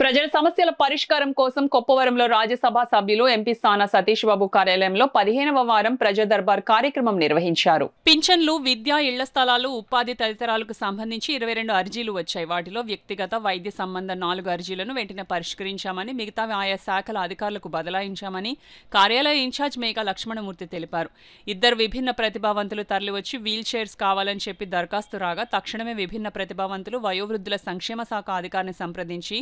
ప్రజల సమస్యల పరిష్కారం కోసం కొప్పవరంలో రాజ్యసభ సభ్యులు ఎంపీ స్థాన సతీష్ బాబు కార్యాలయంలో 15వ వారం ప్రజా దర్బార్ కార్యక్రమం నిర్వహించారు. పింఛన్లు, విద్య, ఇళ్ల స్థలాలు, ఉపాధి తదితరాలకు సంబంధించి 22 అర్జీలు వచ్చాయి. వాటిలో వ్యక్తిగత, వైద్య సంబంధ 4 అర్జీలను వెంటనే పరిష్కరించామని, మిగతావి ఆయా శాఖల అధికారులకు బదలాయించామని కార్యాలయ ఇన్ఛార్జ్ మేఘా లక్ష్మణమూర్తి తెలిపారు. 2 విభిన్న ప్రతిభావంతులు తరలివచ్చి వీల్ చైర్స్ కావాలని చెప్పి దరఖాస్తు రాగా తక్షణమే విభిన్న ప్రతిభావంతులు వయోవృద్ధుల సంక్షేమ శాఖ అధికారిని సంప్రదించి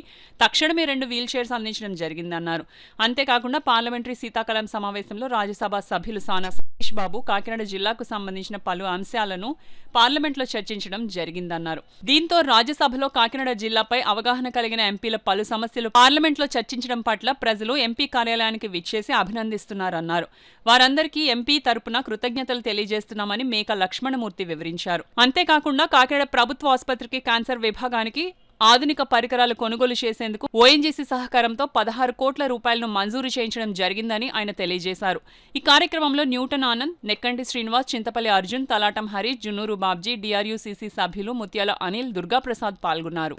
తక్షణమే 2 వీల్ చైర్స్ అందించడం జరిగిందన్నారు. అంతేకాకుండా పార్లమెంటరీ శీతాకాలం సమావేశంలో రాజ్యసభ సభ్యులు సానా సతీష్ బాబు కాకినాడ జిల్లాకు సంబంధించిన పలు అంశాలను పార్లమెంట్లో చర్చించడం జరిగిందన్నారు. దీంతో రాజ్యసభలో కాకినాడ జిల్లాపై అవగాహన కలిగిన ఎంపీల పలు సమస్యలు పార్లమెంట్లో చర్చించడం పట్ల ప్రజలు ఎంపీ కార్యాలయానికి విచ్చేసి అభినందిస్తున్నారన్నారు. వారందరికీ ఎంపీ తరపున కృతజ్ఞతలు తెలియజేస్తున్నామని మేఘా లక్ష్మణమూర్తి వివరించారు. అంతేకాకుండా కాకినాడ ప్రభుత్వ ఆసుపత్రికి క్యాన్సర్ విభాగానికి ఆధునిక పరికరాలు కొనుగోలు చేసేందుకు ఓఎన్జీసీ సహకారంతో 16 కోట్ల రూపాయలను మంజూరు చేయించడం జరిగిందని ఆయన తెలియజేశారు. ఈ కార్యక్రమంలో న్యూటన్ ఆనంద్, నెక్కంటి శ్రీనివాస్, చింతపల్లి అర్జున్, తలాటం హరీష్, జున్నూరు బాబ్జీ, డిఆర్యూసీసీ సభ్యులు ముత్యాల అనిల్, దుర్గాప్రసాద్ పాల్గొన్నారు.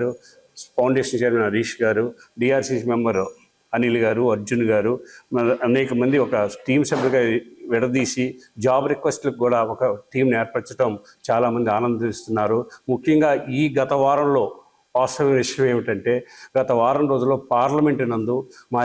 ఫౌండేషన్ చైర్మన్ హరీష్ గారు, డిఆర్సీసీ మెంబర్ అనిల్ గారు, అర్జున్ గారు, అనేక మంది ఒక టీం సభ్యులుగా విడదీసి జాబ్ రిక్వెస్ట్లకు కూడా ఒక టీంని ఏర్పరచడం చాలామంది ఆనందిస్తున్నారు. ముఖ్యంగా ఈ గత వారంలో వాస్తవ విషయం ఏమిటంటే, గత వారం రోజుల్లో పార్లమెంటు నందు మా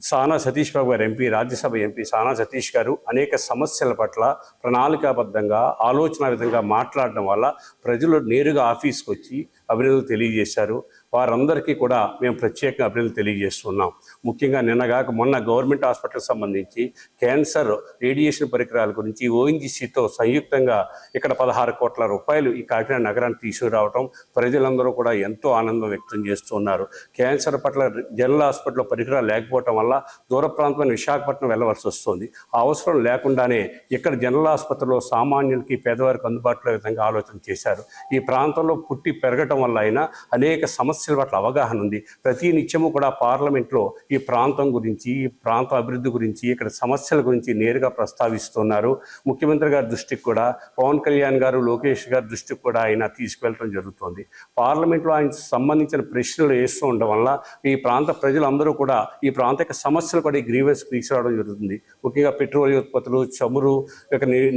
సానా సతీష్ బాబు గారు ఎంపీ, రాజ్యసభ ఎంపీ సానా సతీష్ గారు అనేక సమస్యల పట్ల ప్రణాళికాబద్ధంగా ఆలోచన విధంగా మాట్లాడడం వల్ల ప్రజలు నేరుగా ఆఫీస్కి వచ్చి అభినందనలు తెలియజేశారు. వారందరికీ కూడా మేము ప్రత్యేకంగా అభినందనలు తెలియజేస్తున్నాం. ముఖ్యంగా నిన్నగాక మొన్న గవర్నమెంట్ హాస్పిటల్కి సంబంధించి క్యాన్సర్ రేడియేషన్ పరికరాల గురించి ఓఎన్జీసీతో సంయుక్తంగా ఇక్కడ 16 కోట్ల రూపాయలు ఈ కాకినాడ నగరానికి తీసుకురావడం ప్రజలందరూ కూడా ఎంతో ఆనందం వ్యక్తం చేస్తున్నారు. క్యాన్సర్ పట్ల జనరల్ హాస్పిటల్లో పరికరాలు లేకపోవటం వల్ల దూర ప్రాంతమైన విశాఖపట్నం వెళ్ళవలసి వస్తుంది. ఆ అవసరం లేకుండానే ఇక్కడ జనరల్ ఆసుపత్రిలో సామాన్యులకి, పేదవారికి అందుబాటులో విధంగా ఆలోచన చేశారు. ఈ ప్రాంతంలో పుట్టి పెరగటం వల్ల అయినా అనేక సమస్యల పట్ల అవగాహన ఉంది. ప్రతి నిత్యము కూడా పార్లమెంట్లో ఈ ప్రాంతం గురించి, ఈ ప్రాంత అభివృద్ధి గురించి, ఇక్కడ సమస్యల గురించి నేరుగా ప్రస్తావిస్తున్నారు. ముఖ్యమంత్రి గారి దృష్టికి కూడా, పవన్ కళ్యాణ్ గారు, లోకేష్ గారి దృష్టికి కూడా ఆయన తీసుకువెళ్ళడం జరుగుతుంది. పార్లమెంట్లో ఆయన సంబంధించిన ప్రశ్నలు వేస్తూ ఉండడం వల్ల ఈ ప్రాంత ప్రజలందరూ కూడా ఈ ప్రాంత సమస్యలు కూడా ఈ గ్రీవెన్స్ తీసుకురావడం జరుగుతుంది. ముఖ్యంగా పెట్రోలియం ఉత్పత్తులు, చమురు,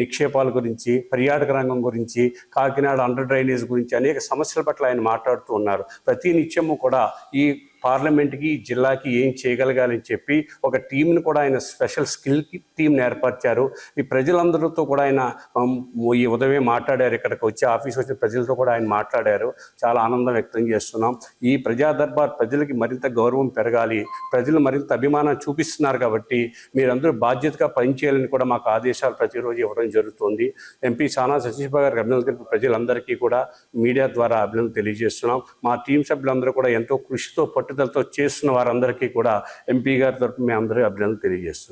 నిక్షేపాల గురించి, పర్యాటక రంగం గురించి, కాకినాడ అండర్ డ్రైనేజ్ గురించి అనేక సమస్యల పట్ల ఆయన మాట్లాడుతూ ఉన్నారు. ప్రతి నిత్యము కూడా ఈ పార్లమెంట్కి, జిల్లాకి ఏం చేయగలగాలని చెప్పి ఒక టీంని కూడా ఆయన స్పెషల్ స్కిల్ టీంని ఏర్పరిచారు. ఈ ప్రజలందరితో కూడా ఆయన ఈ ఉదయం మాట్లాడారు. ఇక్కడికి వచ్చి ఆఫీస్ వచ్చిన ప్రజలతో కూడా ఆయన మాట్లాడారు. చాలా ఆనందం వ్యక్తం చేస్తున్నాం. ఈ ప్రజా దర్బార్ ప్రజలకి మరింత గౌరవం పెరగాలి, ప్రజలు మరింత అభిమానం చూపిస్తున్నారు కాబట్టి మీరందరూ బాధ్యతగా పనిచేయాలని కూడా మాకు ఆదేశాలు ప్రతిరోజు ఇవ్వడం జరుగుతుంది. ఎంపీ సానా సతీష్ బాబు గారికి అభినందనలు తెలిపి ప్రజలందరికీ కూడా మీడియా ద్వారా అభినందనలు తెలియజేస్తున్నాం. మా టీం సభ్యులందరూ కూడా ఎంతో కృషితో పట్టుదలతో చేస్తున్న వారందరికీ కూడా ఎంపీ గారి తరఫున మేము అందరూ అభినందనలు తెలియజేస్తున్నాం.